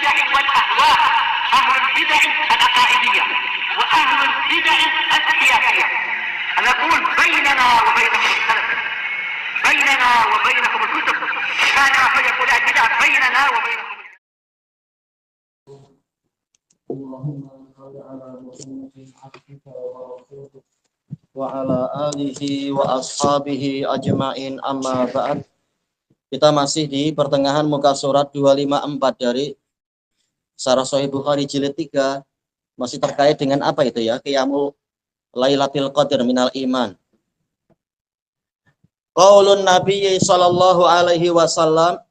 البدع والأهواء، أهل البدع العقائدية وأهل البدع السياسية. نقول بيننا وبينكم السلف، بيننا وبينكم الكتب، كان فيقول البدع بيننا وبينكم. اللهم صل على محمد عبدك ورسولك وعلى alihi wa ashabihi ajma'in, amma ba'd. Kita masih di pertengahan muka surat 254 dari Syarah Sahih Bukhari jilid 3, masih terkait dengan apa itu ya, qiyamul lailatul qadar minal iman. Qaulun Nabi sallallahu alaihi wasallam,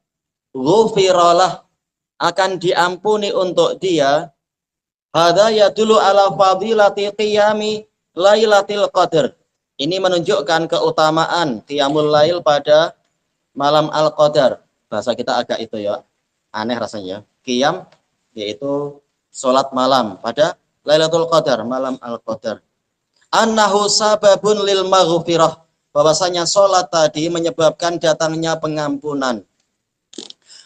ghufiralah, akan diampuni untuk dia. Hadza yadullu ala fadilati qiyami lailatul qadar. Ini menunjukkan keutamaan qiyamul lail pada malam al-qadar. Bahasa kita agak itu ya, aneh rasanya. Qiyam yaitu salat malam pada lailatul qadar, malam al-qadar. Annahu sababun lil maghfirah, bahwasanya salat tadi menyebabkan datangnya pengampunan.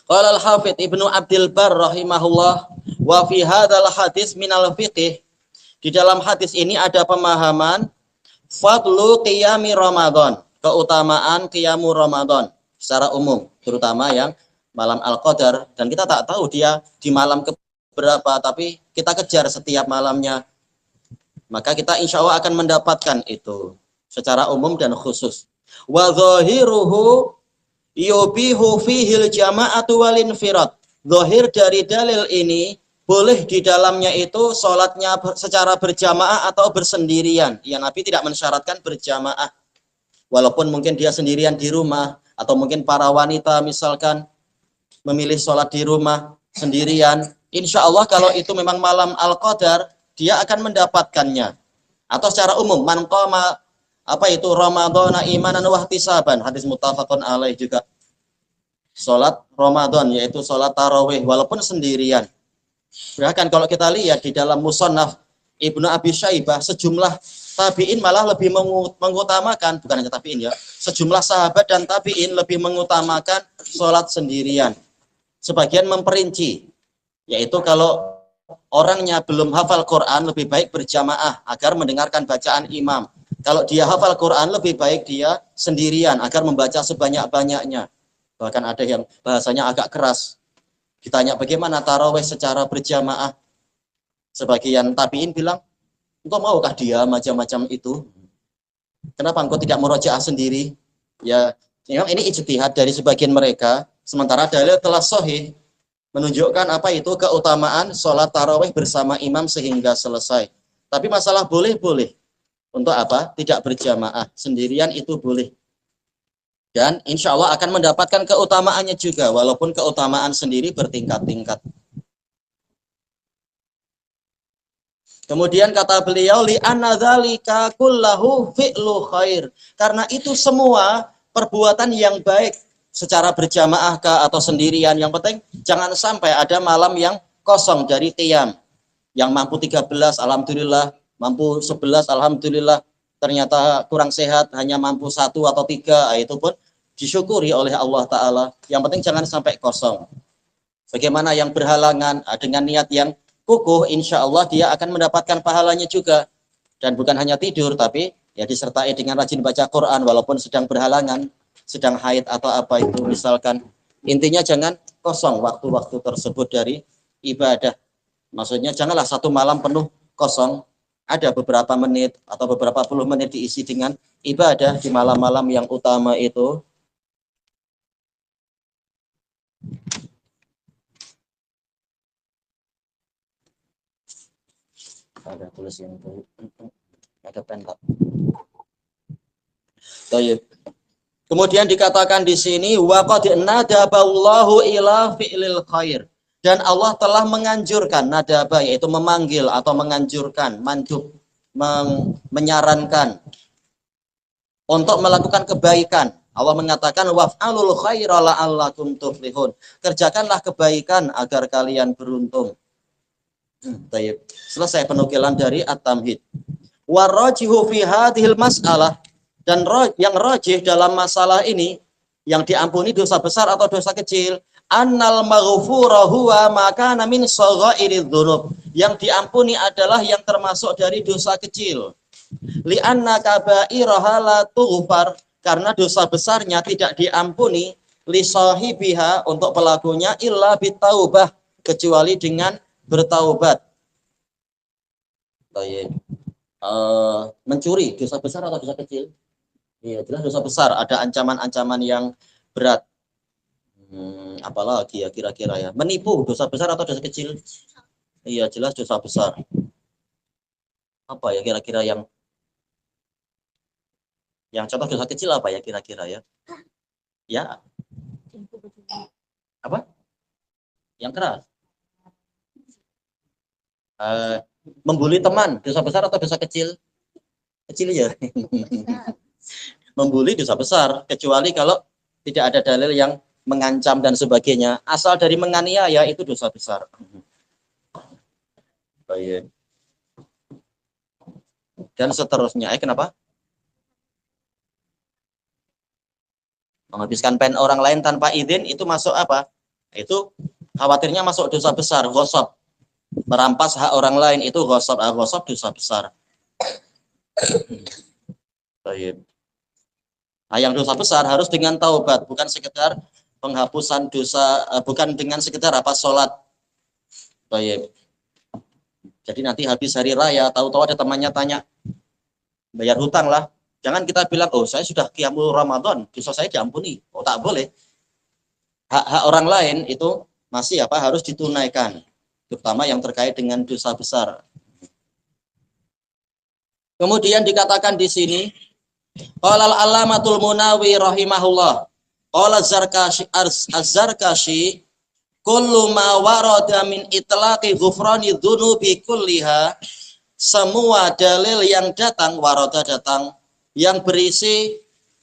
Qala al-Hafidz Ibnu Abdul Barr rahimahullah, wa fi hadzal hadis minal fiqh, di dalam hadis ini ada pemahaman fadlu qiyami Ramadan, keutamaan qiyamu Ramadan secara umum, terutama yang malam al-qadar, dan kita tak tahu dia di malam keberapa, tapi kita kejar setiap malamnya, maka kita insya Allah akan mendapatkan itu secara umum dan khusus. Wa zahiruhu yubihu fihil jama'atu wal infirat. Zahir dari dalil ini, boleh di dalamnya itu sholatnya secara berjamaah atau bersendirian. Ya, Nabi tidak mensyaratkan berjamaah, walaupun mungkin dia sendirian di rumah, atau mungkin para wanita misalkan memilih sholat di rumah sendirian. Insya Allah kalau itu memang malam al-qadar, dia akan mendapatkannya. Atau secara umum, man qama Ramadhana imanan wa ihtisaban, hadis muttafaqun alaih juga. Salat Ramadan yaitu salat tarawih walaupun sendirian. Bahkan kalau kita lihat di dalam Musannaf Ibnu Abi Syaibah, sejumlah tabi'in malah lebih mengutamakan, bukan hanya tabi'in ya, sejumlah sahabat dan tabi'in lebih mengutamakan salat sendirian. Sebagian memperinci, yaitu kalau orangnya belum hafal Quran, lebih baik berjamaah agar mendengarkan bacaan imam. Kalau dia hafal Quran, lebih baik dia sendirian agar membaca sebanyak-banyaknya. Bahkan ada yang bahasanya agak keras. Ditanya bagaimana tarawih secara berjamaah. Sebagian tabi'in bilang, engkau maukah dia macam-macam itu? Kenapa engkau tidak murojaah sendiri? Ya, ini ijtihad dari sebagian mereka. Sementara dalil telah sahih menunjukkan apa itu keutamaan sholat tarawih bersama imam sehingga selesai. Tapi masalah boleh-boleh. Untuk apa? Tidak berjamaah. Sendirian itu boleh. Dan insya Allah akan mendapatkan keutamaannya juga, walaupun keutamaan sendiri bertingkat-tingkat. Kemudian kata beliau, li'anna dzalika kullahu fi'lu khair. Karena itu semua perbuatan yang baik, secara berjamaah atau sendirian. Yang penting jangan sampai ada malam yang kosong dari qiyam. Yang mampu 13, alhamdulillah. Mampu 11, alhamdulillah. Ternyata kurang sehat, hanya mampu 1 atau 3, itu pun disyukuri oleh Allah Ta'ala. Yang penting jangan sampai kosong. Bagaimana yang berhalangan, dengan niat yang kukuh, insya Allah dia akan mendapatkan pahalanya juga. Dan bukan hanya tidur, tapi ya disertai dengan rajin baca Quran, walaupun sedang berhalangan, sedang haid atau apa itu misalkan. Intinya jangan kosong waktu-waktu tersebut dari ibadah. Maksudnya janganlah satu malam penuh kosong. Ada beberapa menit atau beberapa puluh menit diisi dengan ibadah di malam-malam yang utama itu. Ada tulis yang itu, ada pen tak? Kemudian dikatakan di sini, wa qad nadaballahu ila fi'lil khair. Dan Allah telah menganjurkan, nadaba yaitu memanggil atau menganjurkan, mandub, menyarankan untuk melakukan kebaikan. Allah mengatakan waf'alul khaira la'allakum tuflihun. Kerjakanlah kebaikan agar kalian beruntung. Baik. Selesai penukilan dari At-Tamhid. Warajihu fi hadhil mas'alah, dan yang rajih dalam masalah ini, yang diampuni dosa besar atau dosa kecil, annal maghfura huwa maka min shaghairidzunub, dzunub. Yang diampuni adalah yang termasuk dari dosa kecil. Li'anna kaba'iraha la tughfar, karena dosa besarnya tidak diampuni li sahibiha untuk pelakunya illa bitaubah, kecuali dengan bertaubat. Baik. Mencuri dosa besar atau dosa kecil? Iya, jelas dosa besar, ada ancaman-ancaman yang berat. Apalagi ya kira-kira ya. Menipu dosa besar atau dosa kecil? Iya, jelas dosa besar. Apa ya kira-kira yang contoh dosa kecil apa ya kira-kira ya? Ya. Apa? Yang keras. Membuli teman, dosa besar atau dosa kecil? Kecil ya. Membuli dosa besar, kecuali kalau tidak ada dalil yang mengancam dan sebagainya. Asal dari menganiaya itu dosa besar. Baik. Dan seterusnya. Kenapa? Menghabiskan pen orang lain tanpa izin itu masuk apa? Itu khawatirnya masuk dosa besar, ghosab. Merampas hak orang lain itu ghosab, ghosab dosa besar. Baik. Nah, yang dosa besar harus dengan taubat, bukan sekedar penghapusan dosa, bukan dengan sekedar sholat. Baik. Jadi nanti habis hari raya, tahu-tahu ada temannya tanya, bayar hutang lah. Jangan kita bilang, oh saya sudah qiyamul Ramadan, dosa saya diampuni. Oh tak boleh. Hak-hak orang lain itu masih harus ditunaikan, terutama yang terkait dengan dosa besar. Kemudian dikatakan di sini, qala al-Allamatul Munawi rahimahullah, qala Az-Zarkashi, kullu ma warada min itlaqi ghufrani dzunubi kulliha, semua dalil yang datang, warada datang, yang berisi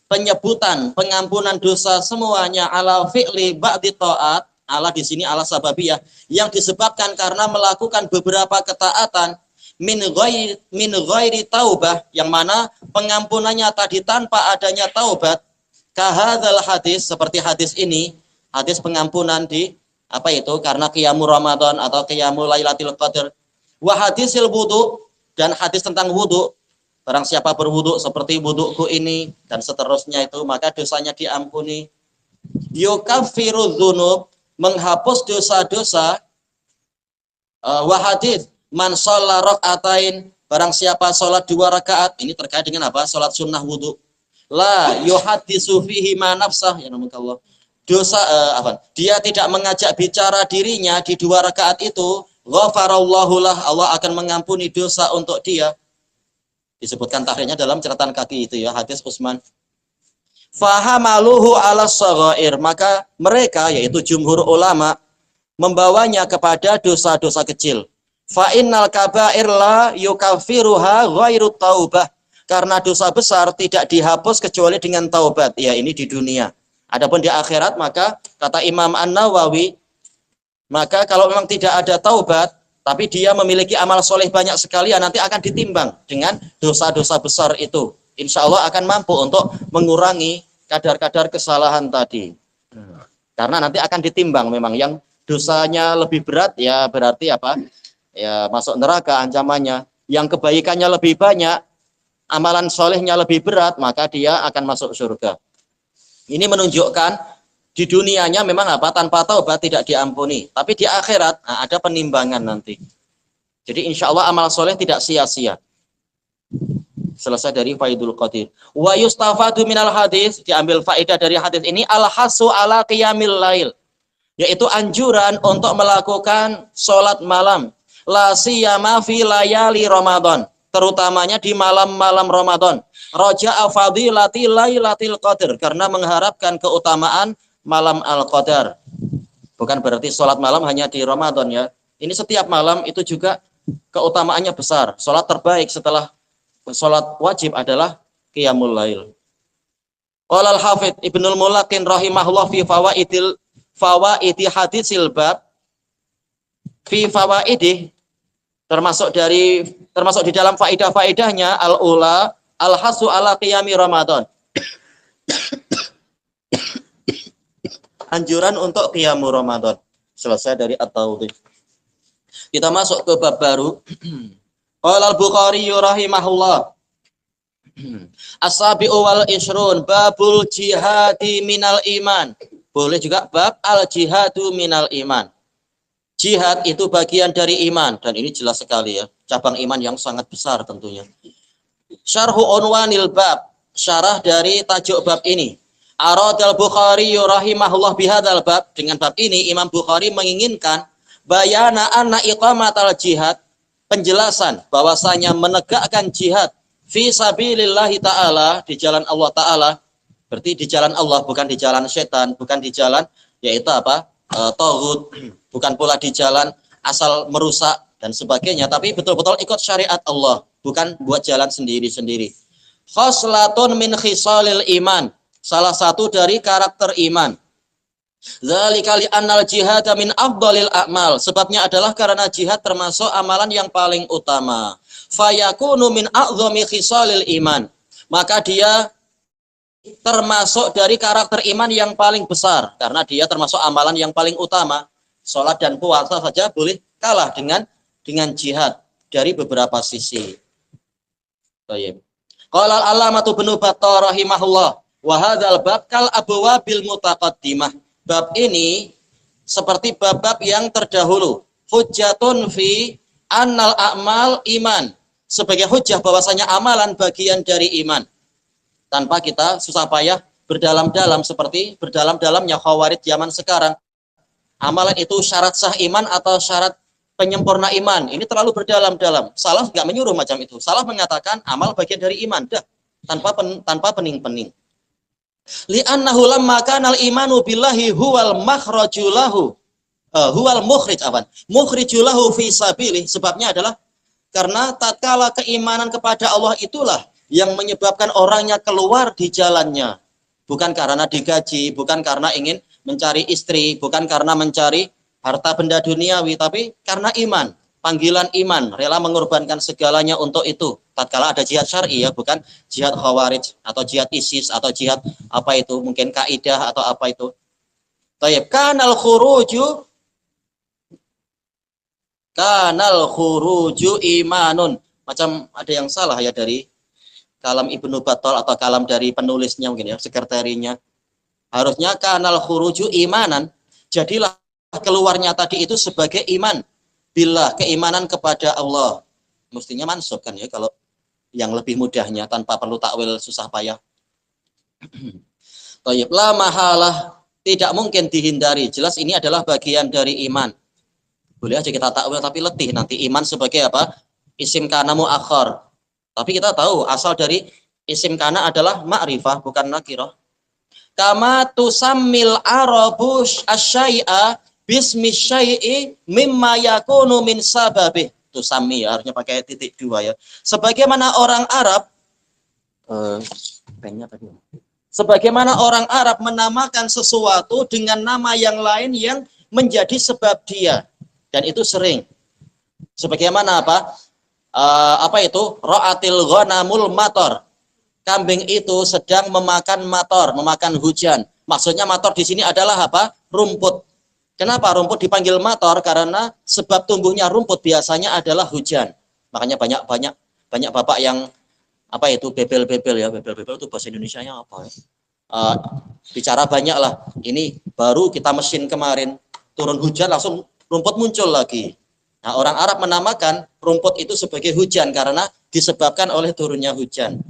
penyebutan pengampunan dosa semuanya ala fi'li ba'di ta'at, ala di sini ala sababiyah, yang disebabkan karena melakukan beberapa ketaatan, min ghairi taubah, yang mana pengampunannya tadi tanpa adanya taubat, kahadzal hadis, seperti hadis ini, hadis pengampunan di karena qiyamul Ramadan atau qiyamul Lailatul Qadar, wa hadisil wudu, dan hadis tentang wudu, barang siapa berwudu seperti wuduku ini dan seterusnya itu maka dosanya diampuni. Yukaffiru dzunub, menghapus dosa-dosa. Wa hadis man shalla rakaatain, barang siapa salat 2 rakaat, ini terkait dengan salat sunnah wudu. La yuhaddisu fihi ma nafsah, ya Allah. Dosa dia tidak mengajak bicara dirinya di 2 rakaat itu, ghafarallahu lah, Allah akan mengampuni dosa untuk dia. Disebutkan tahriknya dalam catatan kaki itu ya, hadis Utsman. Fahamaluhu ala shaghair, maka mereka yaitu jumhur ulama membawanya kepada dosa-dosa kecil. Fa innal kaba'ir la yukaffiruha ghairu taubah, karena dosa besar tidak dihapus kecuali dengan taubat. Ya, ini di dunia. Adapun di akhirat, maka kata Imam An-Nawawi, maka kalau memang tidak ada taubat, tapi dia memiliki amal soleh banyak sekali, nanti akan ditimbang dengan dosa-dosa besar itu. Insya Allah akan mampu untuk mengurangi kadar-kadar kesalahan tadi. Karena nanti akan ditimbang, memang yang dosanya lebih berat, ya berarti ya masuk neraka ancamannya. Yang kebaikannya lebih banyak, amalan solehnya lebih berat, maka dia akan masuk surga. Ini menunjukkan di dunianya memang tanpa taubat tidak diampuni, tapi di akhirat ada penimbangan nanti. Jadi insya Allah amal soleh tidak sia-sia. Selesai dari Faidul Qadir. Wa yustafadu minal hadis, diambil faedah dari hadis ini, al-hasu ala qiyamil lail, yaitu anjuran untuk melakukan sholat malam, la siyama fi layali Ramadan, terutamanya di malam-malam Ramadan. Raja'a fadilati lailatil qadar, karena mengharapkan keutamaan malam al-qadar. Bukan berarti sholat malam hanya di Ramadan ya. Ini setiap malam itu juga keutamaannya besar. Sholat terbaik setelah sholat wajib adalah qiyamul lail. Qala al-Hafidz Ibnul Mulaqin rahimahullah fi fawaidi hadisil bab, fi fawaidi, termasuk di dalam faedah-faedahnya, al-ula al-hasu ala qiyami Ramadan. anjuran untuk qiyamul Ramadan. Selesai dari at-tawdih. Kita masuk ke bab baru. Qala al-Bukhari rahimahullah. As-sabi'u wal ishrun babul jihadi minal iman. Boleh juga bab al-jihadu minal iman. Jihad itu bagian dari iman, dan ini jelas sekali ya, cabang iman yang sangat besar tentunya. Syarhu unwanil bab, syarah dari tajuk bab ini. Aradal Bukhari rahimahullah bihadzal bab, dengan bab ini Imam Bukhari menginginkan bayana anna iqamatal jihad, penjelasan bahwasanya menegakkan jihad fi sabilillahi ta'ala, di jalan Allah ta'ala, berarti di jalan Allah, bukan di jalan setan, bukan di jalan yaitu apa? Taghut, bukan pula di jalan asal merusak dan sebagainya, tapi betul-betul ikut syariat Allah, bukan buat jalan sendiri-sendiri. Khoslatun min khisalil iman, salah satu dari karakter iman. Dzalika li annal jihad min afdhalil a'mal, sebabnya adalah karena jihad termasuk amalan yang paling utama. Fayakunu min a'dhami khisalil iman, maka dia termasuk dari karakter iman yang paling besar, karena dia termasuk amalan yang paling utama. Sholat dan puasa saja boleh kalah dengan jihad dari beberapa sisi. Baik. Qala al-alamatu Ibnu Battah rahimahullah, wa hadzal bab kal abwabil mutaqaddimah. Bab ini seperti bab-bab yang terdahulu. Hujjatun fi annal a'mal iman, sebagai hujjah bahwasanya amalan bagian dari iman. Tanpa kita susah payah berdalam-dalam seperti berdalam-dalamnya khawarij zaman sekarang. Amalan itu syarat sah iman atau syarat penyempurna iman. Ini terlalu berdalam-dalam. Salaf nggak menyuruh macam itu. Salaf mengatakan amal bagian dari iman. Dah, tanpa pening-pening. Li'annahu lamma kana al-imanu billahi huwal makhraju lahu. Huwal mukhrij awan. Mukhriju lahu fi sabilih. Sebabnya adalah karena tatkala keimanan kepada Allah itulah yang menyebabkan orangnya keluar di jalannya. Bukan karena digaji, bukan karena ingin mencari istri, bukan karena mencari harta benda duniawi, tapi karena iman, panggilan iman, rela mengorbankan segalanya untuk itu. Tatkala ada jihad syar'i ya, bukan jihad khawarij atau jihad ISIS atau jihad apa itu, mungkin kaidah atau apa itu. Tayyib, kanal khuruju imanun. Macam ada yang salah ya dari kalam Ibnu Battah atau kalam dari penulisnya mungkin ya, sekretarinya. Harusnya kanal khuruju imanan, jadilah keluarnya tadi itu sebagai iman billah, keimanan kepada Allah. Mestinya mansub kan ya, kalau yang lebih mudahnya tanpa perlu takwil susah payah. Thayyib, la mahalah, tidak mungkin dihindari, jelas ini adalah bagian dari iman. Boleh aja kita takwil tapi letih nanti iman sebagai apa? Isim kana muakhar. Tapi kita tahu asal dari isim kana adalah ma'rifah, bukan nakirah. Kama tusammil arabu asyai'a bismi syai'i mimma yakunu min sababih. Tusammi ya, harusnya pakai titik dua ya. Sebagaimana orang Arab sebagaimana orang Arab menamakan sesuatu dengan nama yang lain yang menjadi sebab dia, dan itu sering. Sebagaimana apa? Apa itu? Ra'atil ghanamul matar. Kambing itu sedang memakan mator, memakan hujan. Maksudnya mator di sini adalah apa? Rumput. Kenapa rumput dipanggil mator? Karena sebab tumbuhnya rumput biasanya adalah hujan. Makanya banyak bapak yang apa itu bebel-bebel ya, bebel-bebel itu bahasa Indonesianya apa ya? Bicara banyak lah. Ini baru kita mesin kemarin, turun hujan langsung rumput muncul lagi. Nah, orang Arab menamakan rumput itu sebagai hujan karena disebabkan oleh turunnya hujan.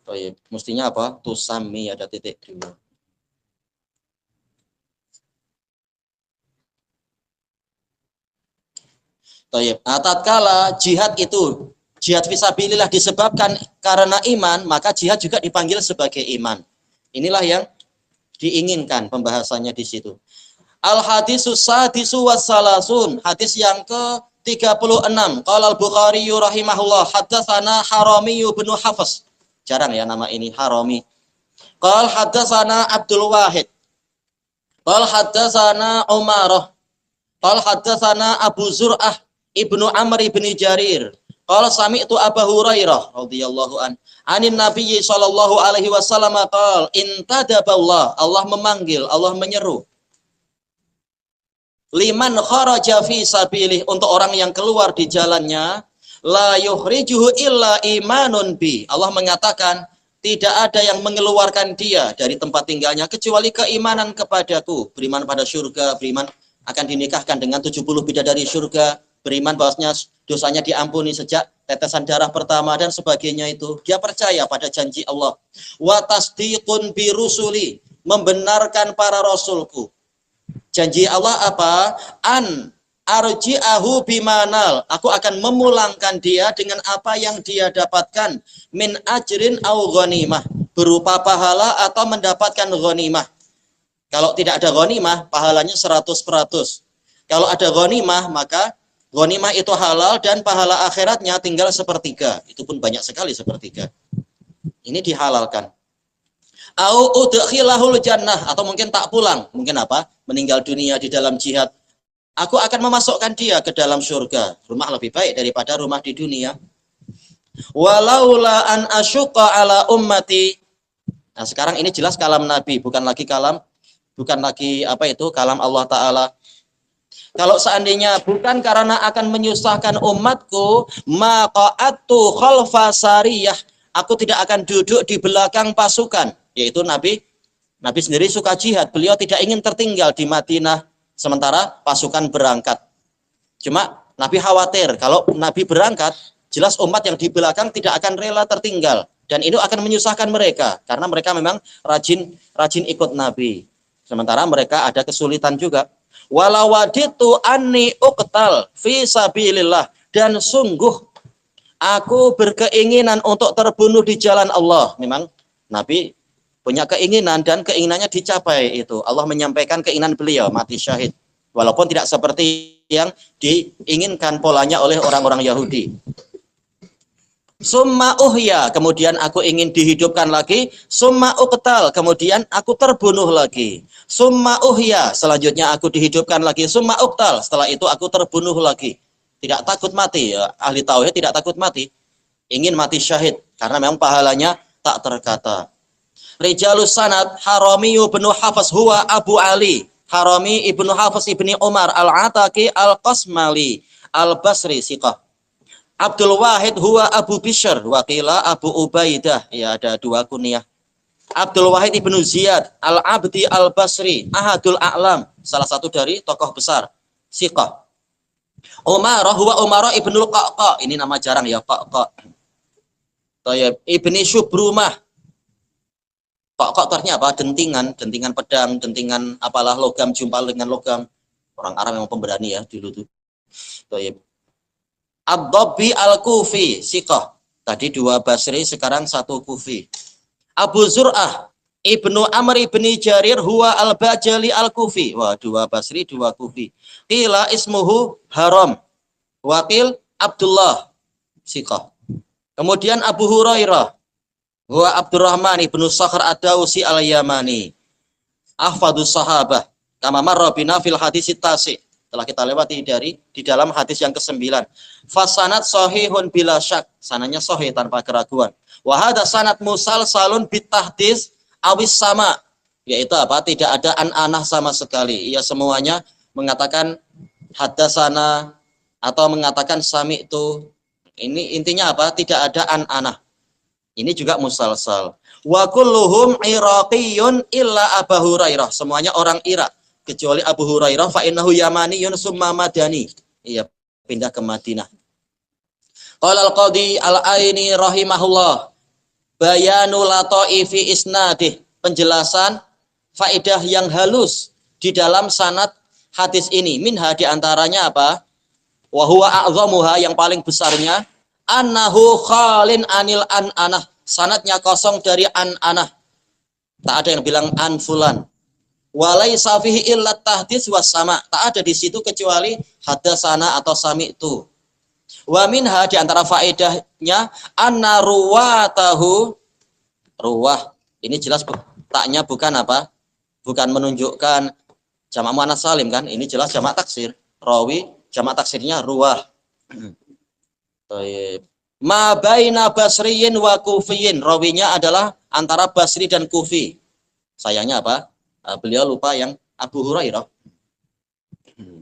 Oh iya, mestinya apa? Tusami ada titik dua. Nah, tatkala jihad itu, jihad fisabilillah disebabkan karena iman, maka jihad juga dipanggil sebagai iman. Inilah yang diinginkan pembahasannya di situ. Al-hadisus sadisu wassalasun, hadis yang ke-36. Qala al-Bukhari rahimahullah, haddatsana Harami bin Hafs. Jarang ya nama ini Harami. Qala haddatsana Abdul Wahid. Qala haddatsana Umarah. Qala haddatsana Abu Zur'ah Ibnu Amr ibn Jarir Qala sami'tu Abu Hurairah radhiyallahu an anin Nabi sallallahu alaihi wasallam qala intadaballah, Allah memanggil, Allah menyeru. Liman kharaja fi sabilih, untuk orang yang keluar di jalannya, la yukhrijuhu illa imanun bi. Allah mengatakan, tidak ada yang mengeluarkan dia dari tempat tinggalnya kecuali keimanan kepadaku, beriman pada surga, beriman akan dinikahkan dengan 70 bidadari surga, beriman bahwasanya dosanya diampuni sejak tetesan darah pertama dan sebagainya. Itu dia percaya pada janji Allah. Wa tasdiqun bi rusuli, membenarkan para rasulku. Janji Allah apa? An arji'ahu bimanal, aku akan memulangkan dia dengan apa yang dia dapatkan, min ajrin au ghanimah, berupa pahala atau mendapatkan ghanimah. Kalau tidak ada ghanimah, pahalanya 100%. Kalau ada ghanimah, maka ghanimah itu halal dan pahala akhiratnya tinggal sepertiga. Itu pun banyak sekali sepertiga. Ini dihalalkan. Au udkhilahul jannah, atau mungkin tak pulang. Mungkin apa? Meninggal dunia di dalam jihad. Aku akan memasukkan dia ke dalam surga. Rumah lebih baik daripada rumah di dunia. Walaula an asyqa ala ummati. Nah, sekarang ini jelas kalam Nabi, bukan lagi kalam Allah Ta'ala. Kalau seandainya bukan karena akan menyusahkan umatku, maqa'attu khalfa sariyah, aku tidak akan duduk di belakang pasukan. Yaitu Nabi sendiri suka jihad. Beliau tidak ingin tertinggal di Madinah sementara pasukan berangkat. Cuma Nabi khawatir kalau Nabi berangkat, jelas umat yang di belakang tidak akan rela tertinggal, dan itu akan menyusahkan mereka karena mereka memang rajin ikut Nabi. Sementara mereka ada kesulitan juga. Walawaditu anni uqtal fi sabilillah, dan sungguh aku berkeinginan untuk terbunuh di jalan Allah. Memang Nabi punya keinginan dan keinginannya dicapai itu. Allah menyampaikan keinginan beliau mati syahid. Walaupun tidak seperti yang diinginkan polanya oleh orang-orang Yahudi. Summa uhya, kemudian aku ingin dihidupkan lagi. Summa uqtal, kemudian aku terbunuh lagi. Summa uhya, selanjutnya aku dihidupkan lagi. Summa uqtal, setelah itu aku terbunuh lagi. Tidak takut mati, ya. Ahli tauhid tidak takut mati. Ingin mati syahid karena memang pahalanya tak terkata. Rijalus sanad Harami ibnu Hafs huwa Abu Ali. Harami ibnu Hafs ibni Umar al-Ataki al-Qasmali al-Basri siqah. Abdul Wahid huwa Abu Bishr wakila Abu Ubaidah. Ya, ada dua kunyah. Abdul Wahid ibnu Ziyad al-Abdi al-Basri ahadul a'lam, salah satu dari tokoh besar siqah. Umar huwa Umar ibnu Qaqa, ini nama jarang ya, Qaqa. Tayyib ibni Syubrumah. Kok artinya apa? Dentingan pedang, dentingan apalah logam, jumpa dengan logam. Orang Arab memang pemberani ya dulu tuh. Tayyib. Ad-Dabbi al-Kufi, siqah. Tadi dua Basri, sekarang satu Kufi. Abu Zur'ah ibnu Amr ibni Jarir huwa al-Bajali al-Kufi. Wah, dua Basri, dua Kufi. Qila ismuhu Haram. Wakil Abdullah, siqah. Kemudian Abu Hurairah huwa Abdurrahman ibnu Sakhr ad-Dawsi al-Yamani. Ahfadus sahabah. Kama marra bina fil hadis tasi. Telah kita lewati di dalam hadis yang ke-9. Fasanad sahihun bila syak. Sanadnya sahih tanpa keraguan. Wa hadza sanad musalsalun bitahdis awis sama. Yaitu apa? Tidak ada an-anah sama sekali. Ia semuanya mengatakan hadasana atau mengatakan sami itu. Ini intinya apa? Tidak ada an-anah. Ini juga musalsal. Wa kulluhum iraqiyun illa Abu Hurairah. Semuanya orang Irak kecuali Abu Hurairah, fa innahu yamaniyun summa madani. Ia pindah ke Madinah. Qala al-Qadhi al-Aini rahimahullah. Bayanu lataifi isnadih. Penjelasan faedah yang halus di dalam sanad hadis ini. Minha, di antaranya apa? Wa huwa a'zamuha, yang paling besarnya, annahu khalin anil an-anah. Sanadnya kosong dari an-anah. Tak ada yang bilang an fulan. Walaysa fihi illa tahdits was sama. Tak ada di situ kecuali hadasana atau sami'tu. Wa minha, di antara faedahnya, anna ruwatahu, ruwah. Ini jelas taknya bukan apa? Bukan menunjukkan jamak muannats salim kan? Ini jelas jamak taksir. Rawi jamak taksirnya ruwah. Baik. Ma baina Basriyin wa Kufiyin. Rawinya adalah antara Basri dan Kufi. Sayangnya apa? Beliau lupa yang Abu Hurairah.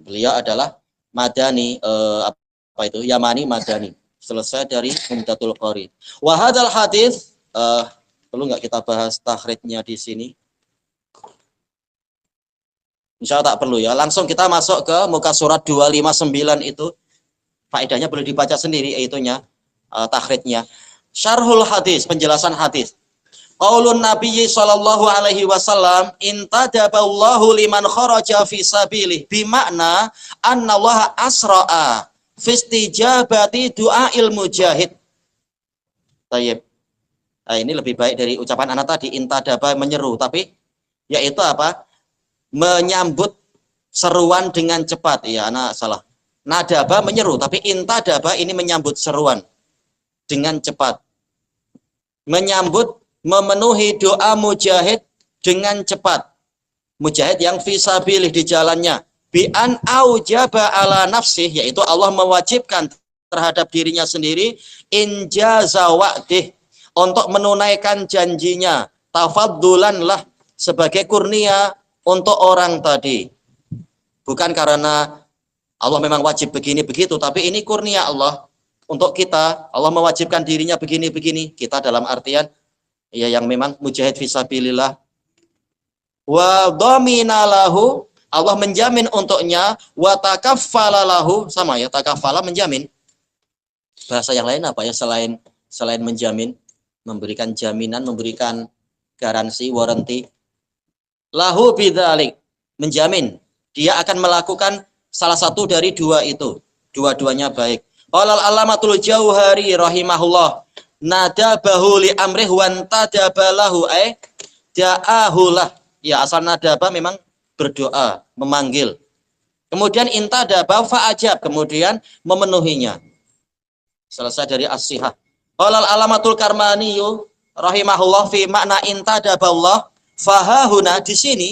Beliau adalah Madani, apa itu? Yamani Madani. Selesai dari Umdatul Qari. Wa hadzal hadis, perlu nggak kita bahas takhrijnya di sini? Insya Allah tak perlu ya. Langsung kita masuk ke muka surat 259 itu. Faedahnya boleh dibaca sendiri, itunya takhrijnya. Syarhul hadis, penjelasan hadis. Qaulun Nabi sallallahu alaihi wasallam, intadaballahu liman kharaja fi sabilih, bimakna annallaha asra'a fi istijabati du'ail mujahid. Tayyib. Nah, ini lebih baik dari ucapan anak tadi, intadaba menyeru, tapi yaitu apa? Menyambut seruan dengan cepat. Ya, anak salah. Nadaba menyeru, tapi intadaba ini menyambut seruan dengan cepat. Menyambut, memenuhi doa mujahid dengan cepat. Mujahid yang fisabilih di jalannya. Bi'an aujaba ala nafsih, yaitu Allah mewajibkan terhadap dirinya sendiri injaza wa'dih, untuk menunaikan janjinya. Tafaddulan lah, sebagai kurnia untuk orang tadi. Bukan karena Allah memang wajib begini begitu, tapi ini kurnia Allah untuk kita. Allah mewajibkan dirinya begini-begini. Kita dalam artian ya yang memang mujahid fisabilillah. Wa dhamina lahu, Allah menjamin untuknya. Wa takaffala lahu, sama ya, takaffala menjamin. Bahasa yang lain apa ya selain menjamin? Memberikan jaminan, memberikan garansi, warranty. Lahu bidzalik, menjamin dia akan melakukan salah satu dari dua itu, dua-duanya baik. Qala al-alamatul Jauhari rahimahullah, nadabahu li amrih wan tadabalahu da'ahulah. Ya, asal nadaba memang berdoa, memanggil. Kemudian intadaba fa'ajab, kemudian memenuhinya. Selesai dari as-sihah. Qala al-alamatul Karmaniyu rahimahullah fi makna intadaballah, fahahuna, di sini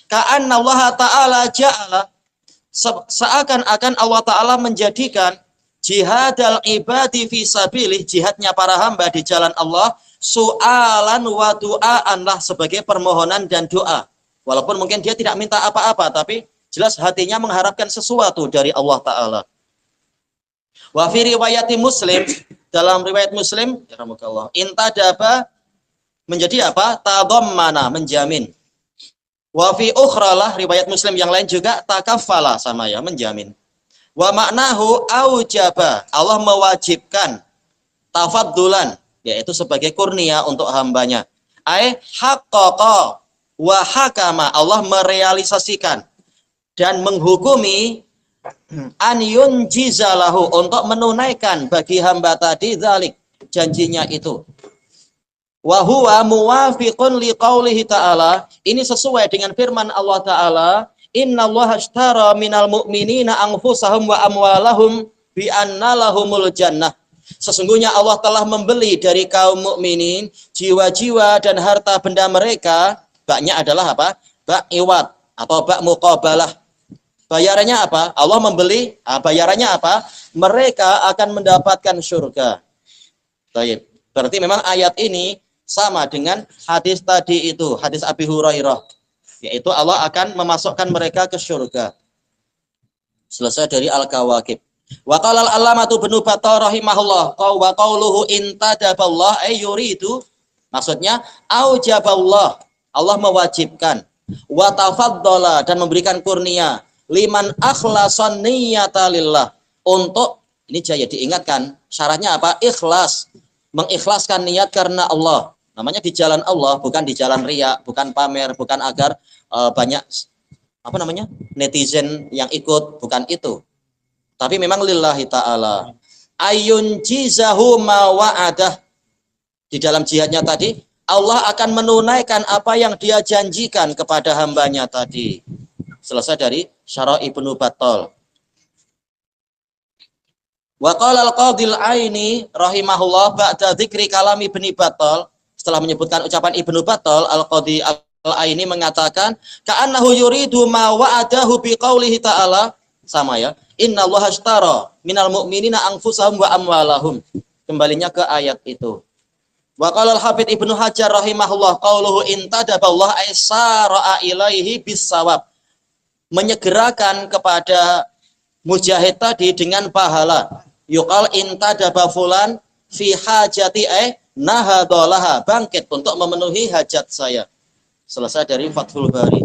ka'anna Allah Ta'ala ja'ala, seakan-akan Allah Ta'ala menjadikan jihadal ibadi fi sabilih, jihadnya para hamba di jalan Allah, su'alan wa du'aan lah, sebagai permohonan dan doa. Walaupun mungkin dia tidak minta apa-apa, tapi jelas hatinya mengharapkan sesuatu dari Allah Ta'ala. Wa fi riwayati Muslim, dalam riwayat Muslim, intadaba menjadi apa? Tadhammana, menjamin. Wa fi ukhralah, riwayat Muslim yang lain juga takaffala, sama ya, menjamin. Wa maknahu aujaba, Allah mewajibkan. Tafaddulan, yaitu sebagai kurnia untuk hambanya. Haqqaqa wa hakama, Allah merealisasikan dan menghukumi an yunjizalahu, untuk menunaikan bagi hamba tadi dzalik, janjinya itu. Wa huwa muwafiqun liqaulihi ta'ala, ini sesuai dengan firman Allah Ta'ala, innallaha ashtara minal mu'minina anfusahum wa amwalahum bi anna lahumul jannah. Sesungguhnya Allah telah membeli dari kaum mukminin jiwa-jiwa dan harta benda mereka. Baknya adalah apa? Bak iwat atau bak muqabalah. Bayarannya apa? Allah membeli, bayarannya apa? Mereka akan mendapatkan surga. Baik. Berarti memang ayat ini sama dengan hadis tadi itu, hadis Abi Hurairah, yaitu Allah akan memasukkan mereka ke surga. Selesai dari Al-Kawakib. Wa qala al-allamatu Ibnu Battah rahimahullah, wa qauluhu intadaballah ay yuridu, maksudnya aujaballah, Allah mewajibkan, wa tafaddala, dan memberikan kurnia, liman akhlasan niyata lillah, untuk, ini jaya diingatkan, syaratnya apa? Ikhlas, mengikhlaskan niat karena Allah. Namanya di jalan Allah, bukan di jalan riya, bukan pamer, bukan agar banyak netizen yang ikut, bukan itu. Tapi memang lillahi ta'ala. Ayun jizahu ma wa'adah. Di dalam jihadnya tadi, Allah akan menunaikan apa yang dia janjikan kepada hambanya tadi. Selesai dari Syarah Ibnu Battal. Wa qala al-Qadhil Aini rahimahullah ba'da dzikri kalam Ibnu Battal, setelah menyebutkan ucapan Ibnu Battal, Al-Qadhi Al-Aini mengatakan ka'annahu yuridu ma wa'adahu biqaulihi ta'ala, sama ya, innallaha ashtara minal mu'minina anfusahum wa amwalahum. Kembalinya ke ayat itu. Wa qala al-Hafidz Ibnu Hajar rahimahullah qauluhu intadaballah ay sara'a ilaihi bisawab. Menyegerakan kepada mujahid tadi dengan pahala. Yuqal intadaba fulan fi hajati nahadolaha, bangkit untuk memenuhi hajat saya. Selesai dari Fathul Bari.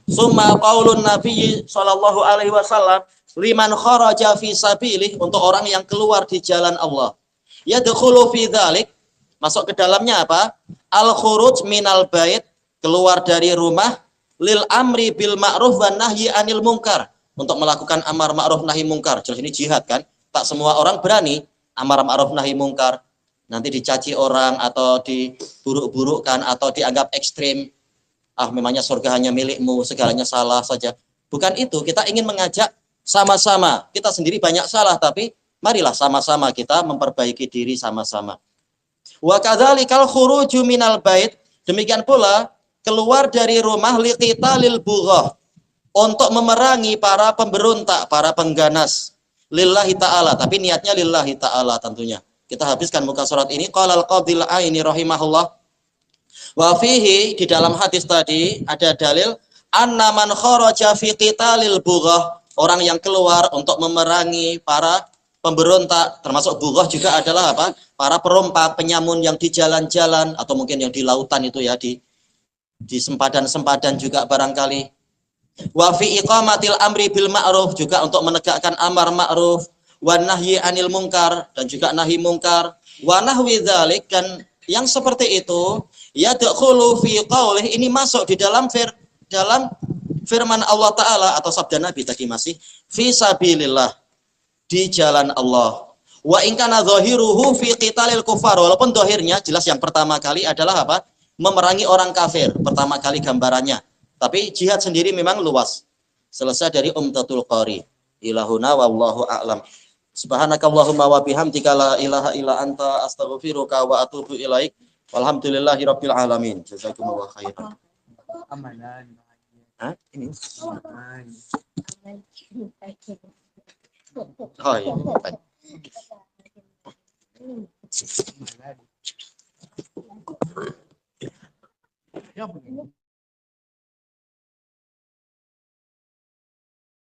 Summa qaulun Nabi sallallahu alaihi wasallam liman kharaja fi sabilih, untuk orang yang keluar di jalan Allah. Yadkhulu fi dzalik, masuk ke dalamnya apa? Al khuruj minal bait, keluar dari rumah, lil amri bil ma'ruf wan nahyi anil munkar, untuk melakukan amar ma'ruf nahi munkar. Jelas ini jihad kan? Tak semua orang berani amar ma'ruf nahi munkar. Nanti dicaci orang atau diburuk-burukkan atau dianggap ekstrim. Ah, memangnya surga hanya milikmu, segalanya salah saja. Bukan itu, kita ingin mengajak sama-sama. Kita sendiri banyak salah, tapi marilah sama-sama kita memperbaiki diri sama-sama. Wa kadzalikal khuruju minal bait, demikian pula keluar dari rumah liqitalil bughah, untuk memerangi para pemberontak, para pengganas. Lillahi ta'ala, tapi niatnya lillahi ta'ala tentunya. Kita habiskan muka surat ini. Qala al-Qadhil Aini rahimahullah. Wa fihi, di dalam hadis tadi ada dalil anna man kharaja fi qitalil bughah, orang yang keluar untuk memerangi para pemberontak, termasuk bughah juga adalah apa? Para perompak, penyamun yang di jalan-jalan atau mungkin yang di lautan itu ya, di sempadan-sempadan juga barangkali. Wa fi iqamatil amri bil ma'ruf, juga untuk menegakkan amar ma'ruf, wan nahyi anil munkar, dan juga nahi munkar, wa nahwi dzalik, dan yang seperti itu yadkhulu fi qaulih, ini masuk di dalam firman Allah Ta'ala atau sabda Nabi tadi masih fi sabilillah, di jalan Allah. Wa in kana zahiruhu fi qitalil kufar, walaupun zahirnya jelas yang pertama kali adalah apa? Memerangi orang kafir, pertama kali gambarannya. Tapi jihad sendiri memang luas. Selesai dari Umdatul Qari. Ilahuna wallahu a'lam. Subhanakallahumma wa bihamdika la ilaha illa anta astaghfiruka wa atubu ilaik. Walhamdulillahirabbil alamin. Jazakumullahu khairan. Amalan. Hah? Ini. Amalan. Oh iya. Baik. Amalan. Ya,